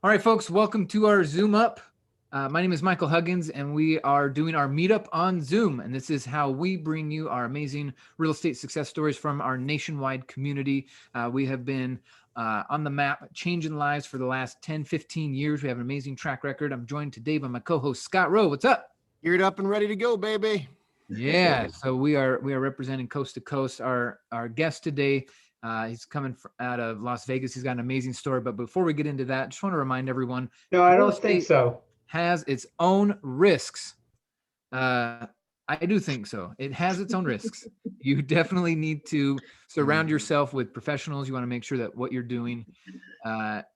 All right, folks, welcome to our Zoom Up. My name is Michael Huggins, and we are doing our meetup on Zoom. And this is how we bring you our amazing real estate success stories from our nationwide community. We have been on the map, changing lives for the last 10, 15 years. We have an amazing track record. I'm joined today by my co-host, Scott Rowe. What's up? Geared up and ready to go, baby. Yeah, so we are representing coast to coast. Our guest today, he's coming out of Las Vegas. He's got an amazing story. But before we get into that, just want to remind everyone, No, I real don't think estate so. has its own risks. I do think so. It has its own risks. You definitely need to surround yourself with professionals. You want to make sure that what you're doing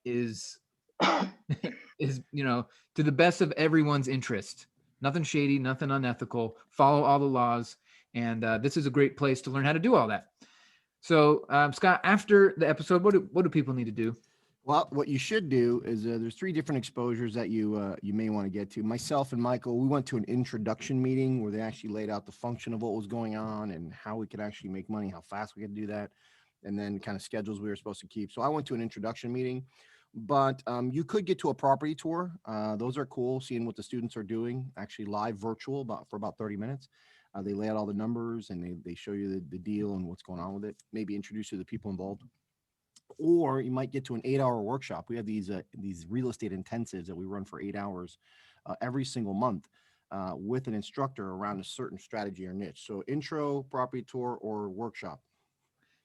is to the best of everyone's interest. Nothing shady, nothing unethical. Follow all the laws, and this is a great place to learn how to do all that. So, Scott, after the episode, what do people need to do? Well, what you should do is there's 3 different exposures that you may want to get to. Myself and Michael, we went to an introduction meeting where they actually laid out the function of what was going on and how we could actually make money, how fast we could do that, and then kind of schedules we were supposed to keep. So I went to an introduction meeting, but you could get to a property tour. Those are cool, seeing what the students are doing, actually live virtual for about 30 minutes. They lay out all the numbers and they show you the deal and what's going on with it, maybe introduce you to the people involved. Or you might get to an 8-hour workshop. We have these real estate intensives that we run for 8 hours every single month with an instructor around a certain strategy or niche. So intro, property tour, or workshop.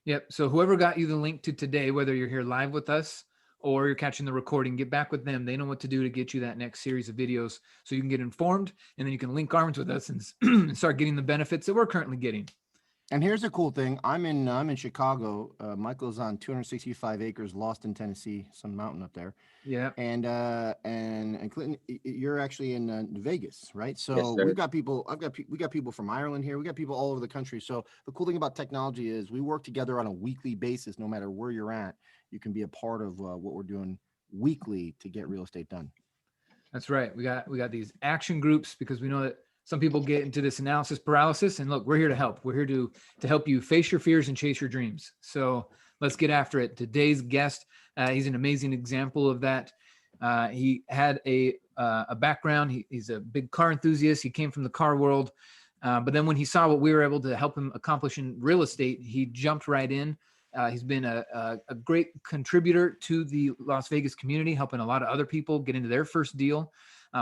Yep. So whoever got you the link to today, whether you're here live with us or you're catching the recording, get back with them. They know what to do to get you that next series of videos so you can get informed, and then you can link arms with us and start getting the benefits that we're currently getting. And here's the cool thing. I'm in Chicago. Michael's on 265 acres, lost in Tennessee, some mountain up there. Yeah. And Clinton, you're actually in Vegas, right? So Yes, we've got people. We got people from Ireland here. We got people all over the country. So the cool thing about technology is we work together on a weekly basis. No matter where you're at, you can be a part of what we're doing weekly to get real estate done. That's right. We got these action groups because we know that some people get into this analysis paralysis, and look, we're here to help. We're here to help you face your fears and chase your dreams. So let's get after it. Today's guest, he's an amazing example of that. He had a background. He's a big car enthusiast. He came from the car world. But then when he saw what we were able to help him accomplish in real estate, he jumped right in. He's been a great contributor to the Las Vegas community, helping a lot of other people get into their first deal.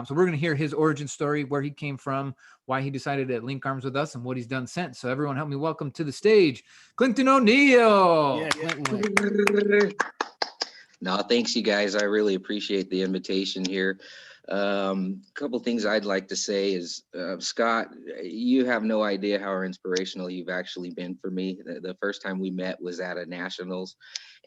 So we're going to hear his origin story, where he came from, why he decided to link arms with us, and what he's done since. So everyone help me welcome to the stage, Clinton O'Neill. Yeah, Clinton. No, thanks, you guys. I really appreciate the invitation here. A couple things I'd like to say is, Scott, you have no idea how inspirational you've actually been for me. The first time we met was at a nationals,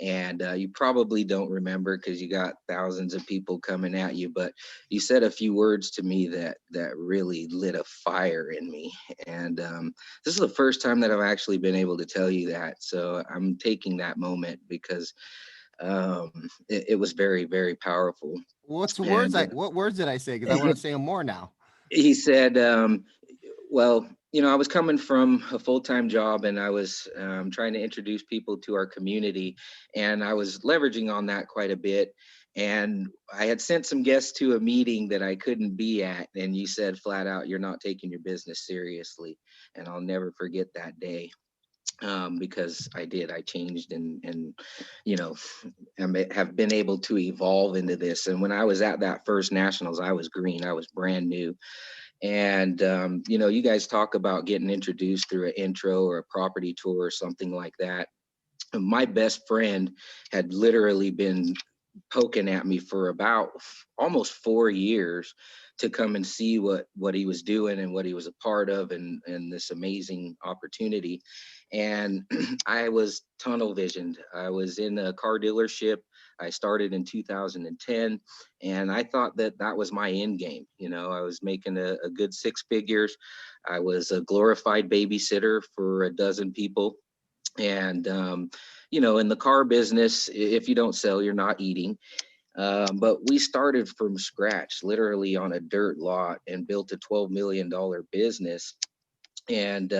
and you probably don't remember because you got thousands of people coming at you, but you said a few words to me that really lit a fire in me. And this is the first time that I've actually been able to tell you that. So I'm taking that moment because it was very, very powerful. What words did I say? Because I want to say them more now. He said, well, I was coming from a full-time job, and I was trying to introduce people to our community, and I was leveraging on that quite a bit. And I had sent some guests to a meeting that I couldn't be at, and you said flat out, "You're not taking your business seriously." And I'll never forget that day. Because I changed and have been able to evolve into this. And when I was at that first nationals, I was green, I was brand new. And, you guys talk about getting introduced through an intro or a property tour or something like that. My best friend had literally been poking at me for about almost 4 years to come and see what he was doing and what he was a part of, and this amazing opportunity. And I was tunnel visioned. I was in a car dealership. I started in 2010, and I thought that was my end game. I was making a good 6 figures. I was a glorified babysitter for a dozen people. And, in the car business, if you don't sell, you're not eating. But we started from scratch, literally on a dirt lot, and built a $12 million business. And,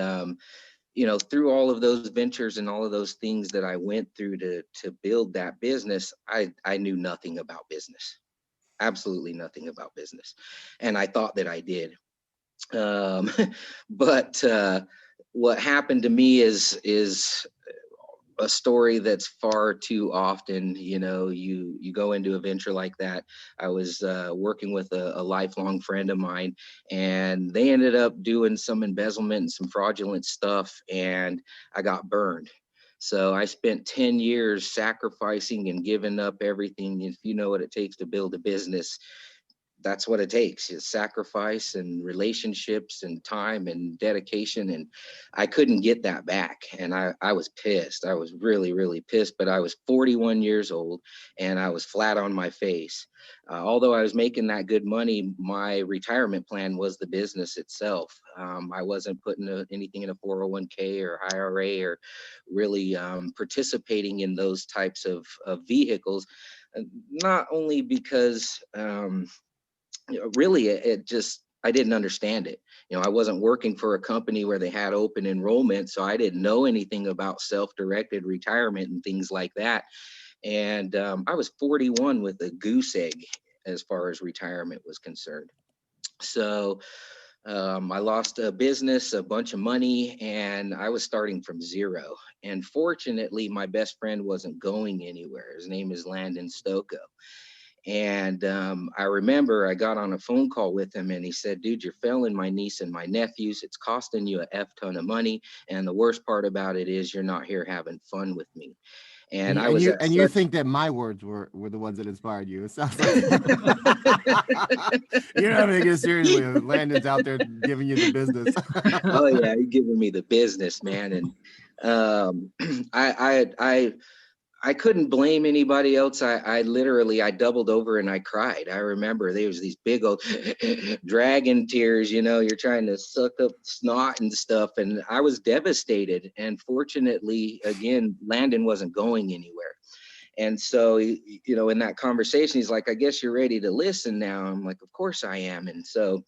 through all of those ventures and all of those things that I went through to build that business, I knew nothing about business. absolutely nothing about business. And I thought that I did. Um, but what happened to me is a story that's far too often. You go into a venture like that. I was working with a lifelong friend of mine, and they ended up doing some embezzlement and some fraudulent stuff, and I got burned. So I spent 10 years sacrificing and giving up everything. If you know what it takes to build a business, that's what it takes, is sacrifice and relationships and time and dedication. And I couldn't get that back. And I was pissed. I was really, really pissed. But I was 41 years old and I was flat on my face. Although I was making that good money, my retirement plan was the business itself. I wasn't putting anything in a 401k or IRA or really participating in those types of vehicles. Not only because really it just, I didn't understand it. I wasn't working for a company where they had open enrollment, so I didn't know anything about self-directed retirement and things like that. And I was 41 with a goose egg as far as retirement was concerned. So I lost a business, a bunch of money, and I was starting from zero. And fortunately, my best friend wasn't going anywhere. His name is Landon Stocco. And I remember I got on a phone call with him and he said, dude, you're failing my niece and my nephews. It's costing you a F ton of money. And the worst part about it is you're not here having fun with me. And I was at you such... think that my words were the ones that inspired you. It sounds like you're not taking it seriously. Landon's out there giving you the business. Oh yeah, you're giving me the business, man. And I couldn't blame anybody else. I literally, I doubled over and I cried. I remember there was these big old dragon tears, you're trying to suck up snot and stuff. And I was devastated. And fortunately, again, Landon wasn't going anywhere. And so, in that conversation, he's like, I guess you're ready to listen now. I'm like, of course I am. And so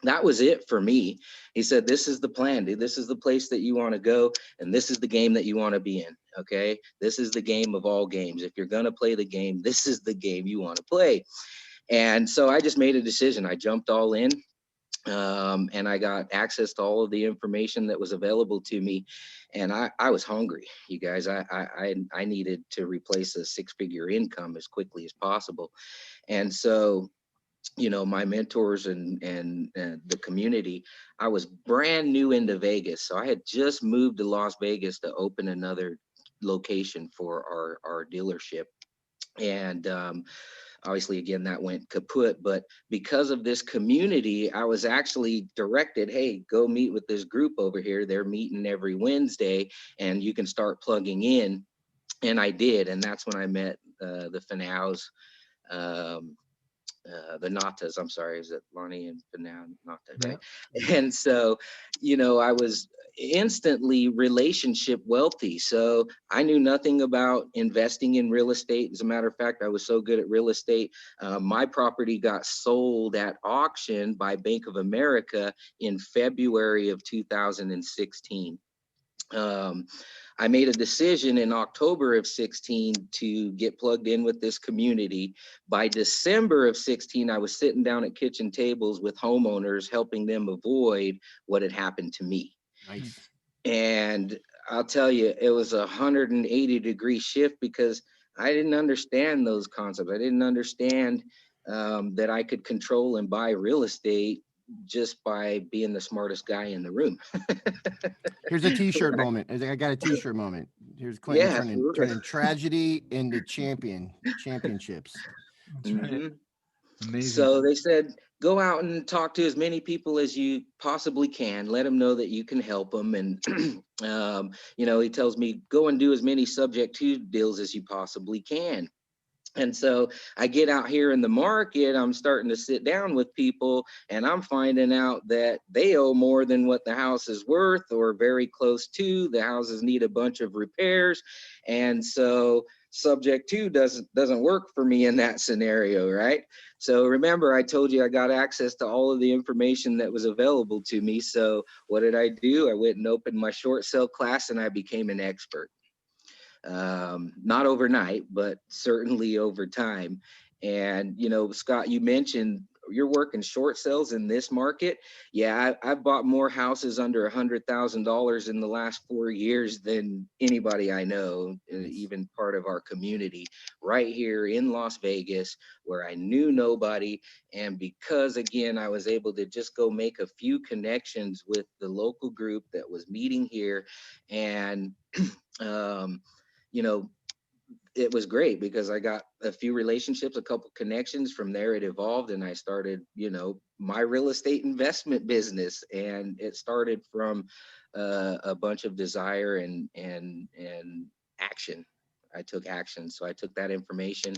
that was it for me. He said, this is the plan, dude. This is the place that you want to go. And this is the game that you want to be in. Okay. This is the game of all games. If you're going to play the game, this is the game you want to play. And so I just made a decision. I jumped all in. And I got access to all of the information that was available to me. And I was hungry, you guys. I needed to replace a 6-figure income as quickly as possible. And so, my mentors and the community, I was brand new into Vegas. So I had just moved to Las Vegas to open another location for our dealership. And obviously, again, that went kaput. But because of this community, I was actually directed, hey, go meet with this group over here. They're meeting every Wednesday and you can start plugging in. And I did. And that's when I met the Fanaus. The Natas, I'm sorry, is it Lonnie and Fanau Nata, right? Yeah. And so, I was instantly relationship wealthy. So I knew nothing about investing in real estate. As a matter of fact, I was so good at real estate. My property got sold at auction by Bank of America in February of 2016. I made a decision in October of 16 to get plugged in with this community. By December of 16, I was sitting down at kitchen tables with homeowners, helping them avoid what had happened to me. Nice. And I'll tell you, it was a 180-degree shift because I didn't understand those concepts. I didn't understand that I could control and buy real estate just by being the smartest guy in the room. Here's a t-shirt moment. I got a t-shirt moment. Here's Clinton turning tragedy into championships. That's right. Mm-hmm. Amazing. So they said, go out and talk to as many people as you possibly can. Let them know that you can help them. And, he tells me, go and do as many subject to deals as you possibly can. And so I get out here in the market, I'm starting to sit down with people and I'm finding out that they owe more than what the house is worth or very close to. The houses need a bunch of repairs. And so subject to doesn't work for me in that scenario, right? So remember, I told you I got access to all of the information that was available to me. So what did I do? I went and opened my short sale class and I became an expert. Not overnight, but certainly over time. And, you know, Scott, you mentioned you're working short sales in this market. Yeah, I've bought more houses under $100,000 in the last 4 years than anybody I know, even part of our community right here in Las Vegas, where I knew nobody. And because, again, I was able to just go make a few connections with the local group that was meeting here. And, you know, it was great because I got a few relationships, a couple connections. From there, it evolved, and I started, you know, my real estate investment business. And it started from a bunch of desire and action. I took action. So I took that information.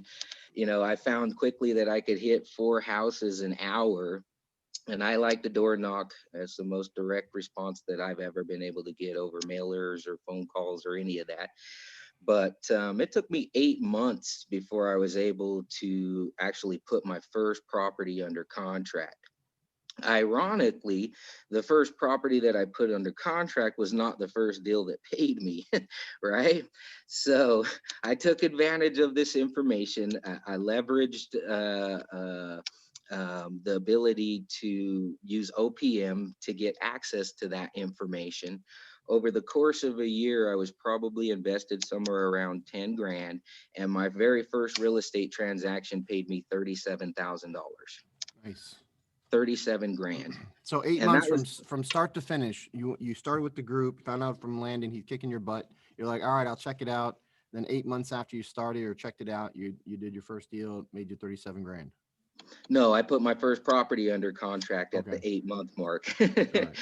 You know, I found quickly that I could hit 4 houses an hour. And I like the door knock. That's the most direct response that I've ever been able to get over mailers or phone calls or any of that. But it took me 8 months before I was able to actually put my first property under contract. Ironically, the first property that I put under contract was not the first deal that paid me, right? So I took advantage of this information. I leveraged the ability to use OPM to get access to that information. Over the course of a year, I was probably invested somewhere around 10 grand, and my very first real estate transaction paid me $37,000. Nice. 37 grand. So 8 And that months was, from start to finish, you started with the group, found out from Landon, he's kicking your butt. You're like, all right, I'll check it out. Then 8 months after you started or checked it out, you did your first deal, made you 37 grand. no, I put my first property under contract at Okay. the 8 month mark. Right.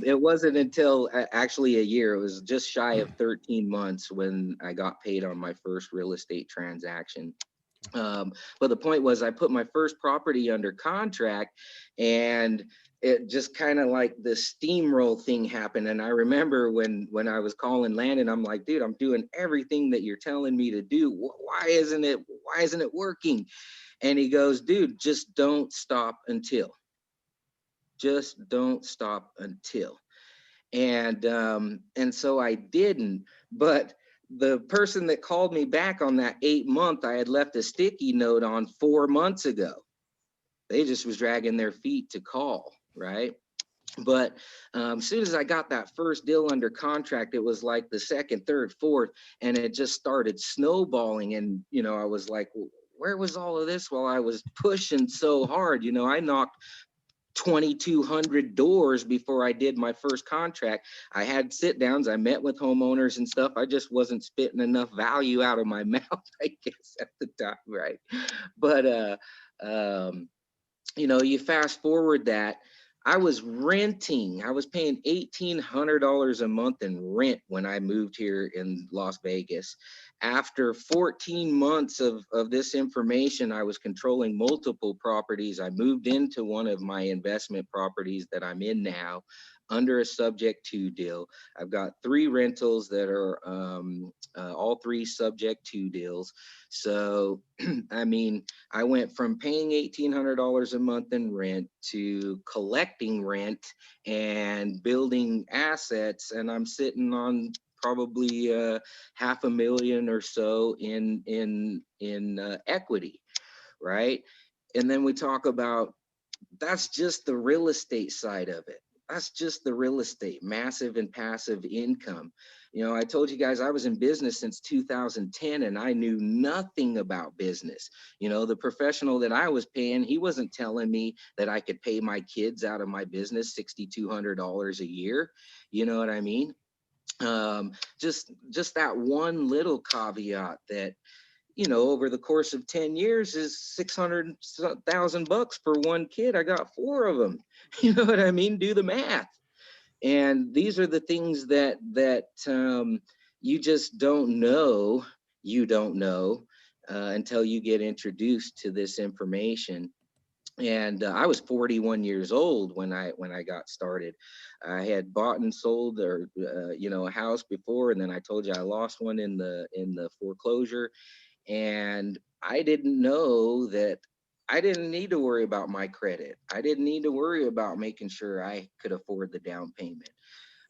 It wasn't until actually a year, it was just shy of 13 months when I got paid on my first real estate transaction. But the point was, I put my first property under contract, and it just kind of like the steamroll thing happened. And I remember when I was calling Landon, I'm like, dude, I'm doing everything that you're telling me to do. Why isn't it working? And he goes, dude, just don't stop until. And so I didn't. But the person that called me back on that 8 month, I had left a sticky note on 4 months ago. They just was dragging their feet to call, right? But as soon as I got that first deal under contract, it was like the second, third, fourth, and it just started snowballing. And, you know, I was like, where was all of this while I was pushing so hard? You know, I knocked 2,200 doors before I did my first contract. I had sit downs, I met with homeowners and stuff. I just wasn't spitting enough value out of my mouth, I guess, at the time, right? But you know, you fast forward that, I was paying $1,800 a month in rent when I moved here in Las Vegas. After 14 months of this information, I was controlling multiple properties. I moved into one of my investment properties that I'm in now under a subject to deal. I've got 3 rentals that are all 3 subject to deals. So, I mean, I went from paying $1,800 a month in rent to collecting rent and building assets, and I'm sitting on probably $500,000 or so in equity, right? And then we talk about, that's just the real estate side of it. That's just the real estate, massive and passive income. You know, I told you guys I was in business since 2010, and I knew nothing about business. You know, the professional that I was paying, he wasn't telling me that I could pay my kids out of my business $6,200 a year. You know what I mean? Just that one little caveat that, you know, over the course of 10 years is 600,000 bucks for one kid. I got 4 of them. You know what I mean? Do the math. And these are the things that you just don't know until you get introduced to this information. And I was 41 years old when I got started. I had bought and sold, or you know, a house before, and then I told you I lost one in the foreclosure. And I didn't know that I didn't need to worry about my credit. I didn't need to worry about making sure I could afford the down payment.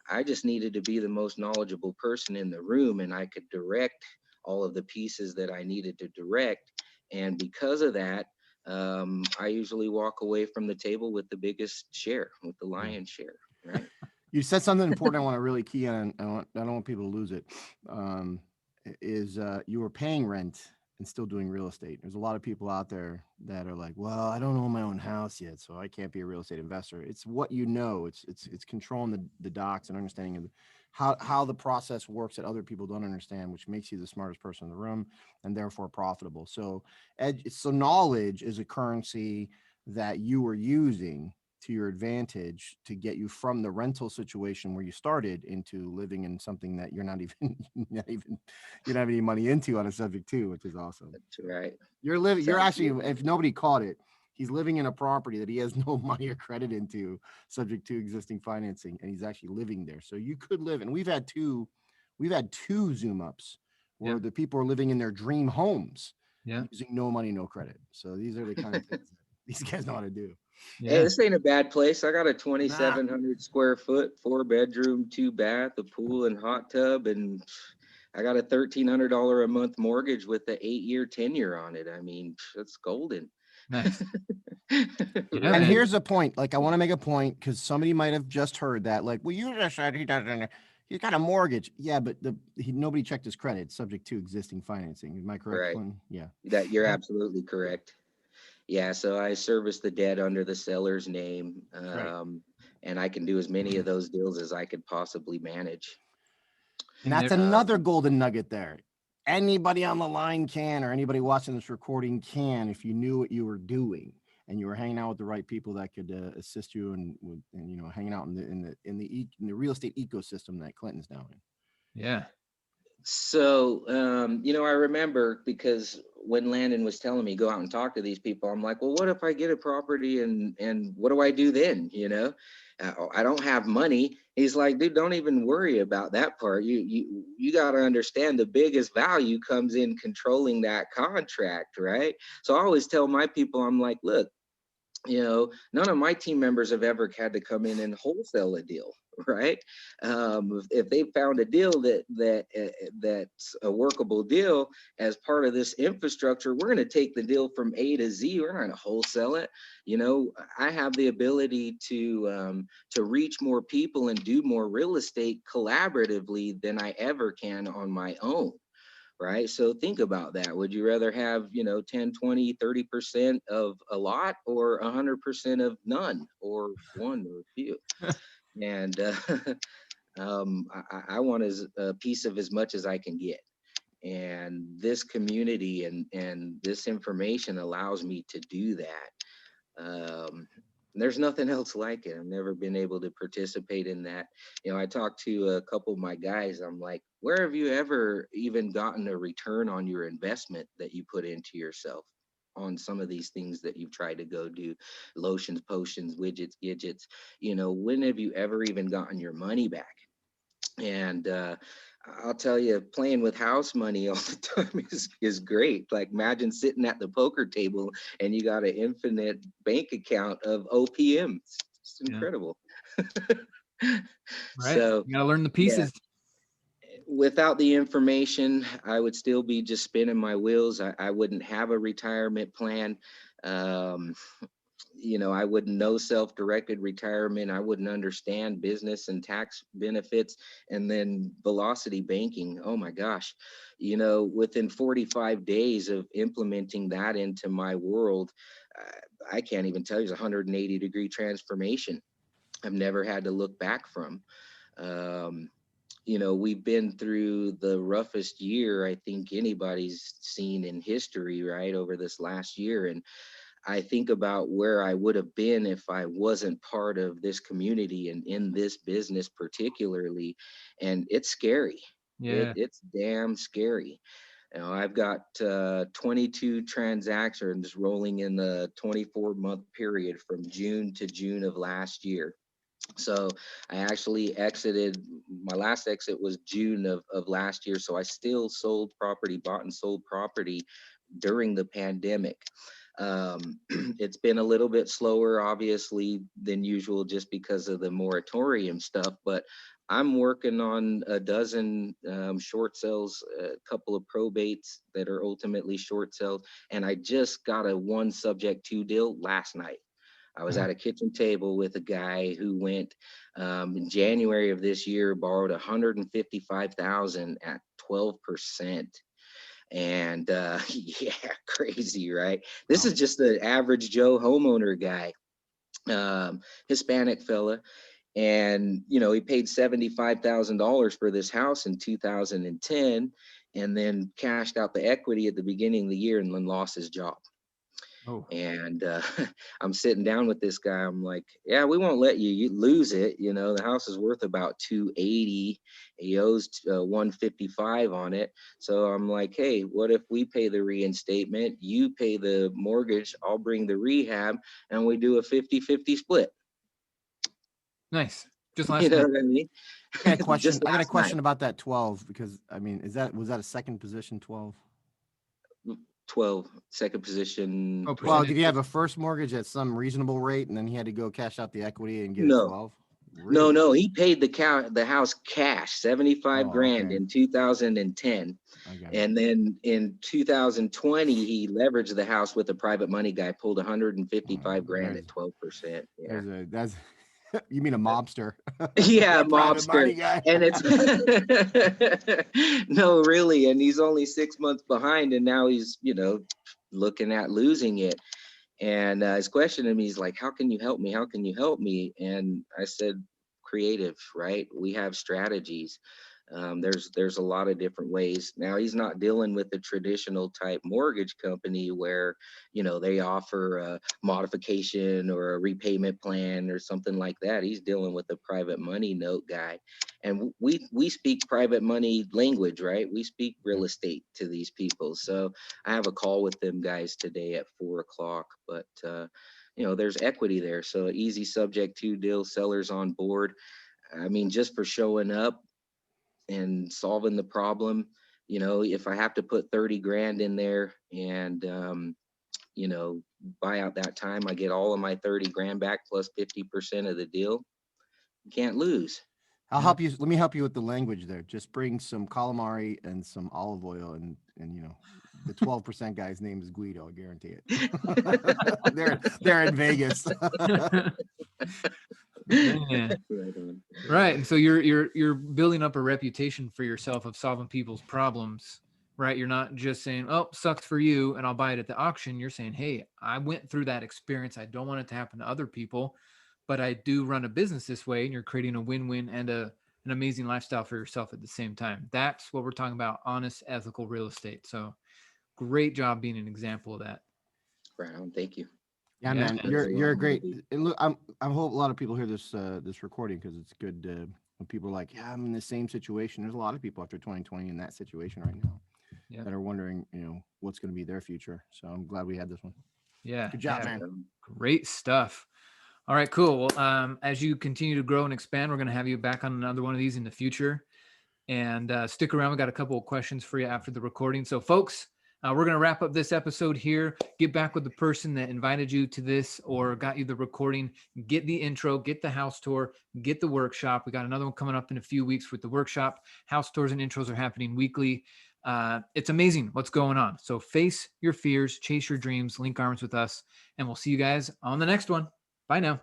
I just needed to be the most knowledgeable person in the room, and I could direct all of the pieces that I needed to direct. And because of that, I usually walk away from the table with the biggest share, with the lion's share, right? You said something important I want to really key on. I don't want people to lose it. Um, is you were paying rent and still doing real estate. There's a lot of people out there that are like, well, I don't own my own house yet, so I can't be a real estate investor. It's what you know. It's controlling the docs and understanding of how the process works that other people don't understand, which makes you the smartest person in the room and therefore profitable. So, so knowledge is a currency that you were using to your advantage to get you from the rental situation where you started into living in something that you're not even not even you don't have any money into on a subject to, which is awesome. That's right. You're Sounds actually, good. if nobody caught it, he's living in a property that he has no money or credit into, subject to existing financing, and he's actually living there. So you could live, and we've had two Zoom ups where Yeah. the people are living in their dream homes Yeah. using no money, no credit. So these are the kind of things that these guys know how to do. Hey, Yeah. this ain't a bad place. I got a Nah. 2,700 square foot, 4 bedroom, 2 bath, a pool and hot tub, and I got a $1,300 a month mortgage with the 8-year tenure on it. I mean, that's golden. Nice. Yeah, And man. here's a point. Like, I want to make a point because somebody might have just heard that. Like, well, you just said he doesn't. He's got a mortgage. Yeah, but nobody checked his credit, subject to existing financing. Am I correct, Right. Clinton? Yeah. That you're Yeah. absolutely correct. Yeah, so I service the debt under the seller's name, Right. and I can do as many of those deals as I could possibly manage. And And that's there, another golden nugget there. Anybody on the line can, or anybody watching this recording can, if you knew what you were doing and you were hanging out with the right people that could assist you and hanging out in the real estate ecosystem that Clinton's now in. yeah. So, I remember because when Landon was telling me go out and talk to these people, I'm like, well, what if I get a property and what do I do then? I don't have money. He's like, dude, don't even worry about that part. You got to understand the biggest value comes in controlling that contract, right? So I always tell my people, I'm like, look, none of my team members have ever had to come in and wholesale a deal, right? If they found a deal that's a workable deal as part of this infrastructure, we're going to take the deal from A to Z. We're not going to wholesale it. I have the ability to reach more people and do more real estate collaboratively than I ever can on my own. Right. So think about that. Would you rather have, 10, 20, 30% of a lot or 100% of none or one or a few? And I want a piece of as much as I can get. And this community and this information allows me to do that. There's nothing else like it. I've never been able to participate in that. I talked to a couple of my guys. I'm like, where have you ever even gotten a return on your investment that you put into yourself on some of these things that you've tried to go do, lotions, potions, widgets, gadgets? When have you ever even gotten your money back? And I'll tell you, playing with house money all the time is great. Like, imagine sitting at the poker table and you got an infinite bank account of OPM. It's Yeah. incredible. Right. So, You gotta learn the yeah, pieces. without the information, I would still be just spinning my wheels. I wouldn't have a retirement plan. Um, I wouldn't know self-directed retirement. I wouldn't understand business and tax benefits. And then velocity banking. Oh my gosh. Within 45 days of implementing that into my world, I can't even tell you, it's a 180-degree transformation. I've never had to look back from. Um, we've been through the roughest year I think anybody's seen in history, right, over this last year. And I think about where I would have been if I wasn't part of this community and in this business particularly. And it's scary. Yeah. It's damn scary. I've got 22 transactions rolling in the 24-month period from June to June of last year. So I actually exited, my last exit was June of last year. So I still bought and sold property during the pandemic. It's been a little bit slower, obviously, than usual, just because of the moratorium stuff. But I'm working on a dozen short sales, a couple of probates that are ultimately short sales, and I just got a one subject to deal last night. I was Oh, at a kitchen table with a guy who went in January of this year, borrowed 155,000 at 12%. And yeah, crazy, right? This Wow. is just the average Joe homeowner guy, Hispanic fella. And, he paid $75,000 for this house in 2010 and then cashed out the equity at the beginning of the year and then lost his job. oh, And I'm sitting down with this guy. I'm like, yeah, we won't let you lose it. The house is worth about 280. He owes 155 on it. So I'm like, hey, what if we pay the reinstatement? You pay the mortgage. I'll bring the rehab and we do a 50-50 split. nice. Just You last know night. what I mean? I got a question. Just I got a last question night. about that 12 because I mean, was that a second position 12? 12, second position. Oh, 12. Well, percent did he have interest. a first mortgage at some reasonable rate and then he had to go cash out the equity and get a No, 12? no, Really? no. He paid the house cash, 75 Oh, grand okay. in 2010. I got it. And then in 2020, he leveraged the house with a private money guy, pulled 155 grand at 12%. Yeah. That's you mean a mobster? Yeah, A private mobster. money guy. And it's no, really. And he's only 6 months behind. And now he's, looking at losing it. And his question to me is like, how can you help me? How can you help me? And I said, creative, right? We have strategies. There's a lot of different ways. Now he's not dealing with the traditional type mortgage company where, they offer a modification or a repayment plan or something like that. He's dealing with a private money note guy. And we speak private money language, right? We speak real Yep. estate to these people. So I have a call with them guys today at 4 o'clock, but there's equity there. So easy subject to deal, sellers on board. I mean, just for showing up and solving the problem, if I have to put 30 grand in there and, you know, buy out that time, I get all of my 30 grand back plus 50% of the deal. You can't lose. I'll Yeah. help you. Let me help you with the language there. Just bring some calamari and some olive oil, and the 12% guy's name is Guido. I guarantee it. they're in Vegas. Man. Right on. Right. And so you're building up a reputation for yourself of solving people's problems, right? You're not just saying, "Oh, sucks for you and I'll buy it at the auction." You're saying, "Hey, I went through that experience. I don't want it to happen to other people, but I do run a business this way," and you're creating a win-win and an amazing lifestyle for yourself at the same time. That's what we're talking about, honest, ethical real estate. So, great job being an example of that. Right on. Thank you. Yeah, Yeah, man, man. That's you're a what I great. do. And look, I hope a lot of people hear this recording because it's good when people are like, yeah, I'm in the same situation. There's a lot of people after 2020 in that situation right now Yeah. that are wondering, what's going to be their future. So I'm glad we had this one. Yeah. Good job, Yeah. man. Great stuff. All right, cool. Well, as you continue to grow and expand, we're going to have you back on another one of these in the future. And stick around. We got a couple of questions for you after the recording. So, folks, we're going to wrap up this episode here. Get back with the person that invited you to this or got you the recording. Get the intro, get the house tour, get the workshop. We got another one coming up in a few weeks with the workshop. House tours and intros are happening weekly. It's amazing what's going on. So face your fears, chase your dreams, link arms with us, and we'll see you guys on the next one. Bye now.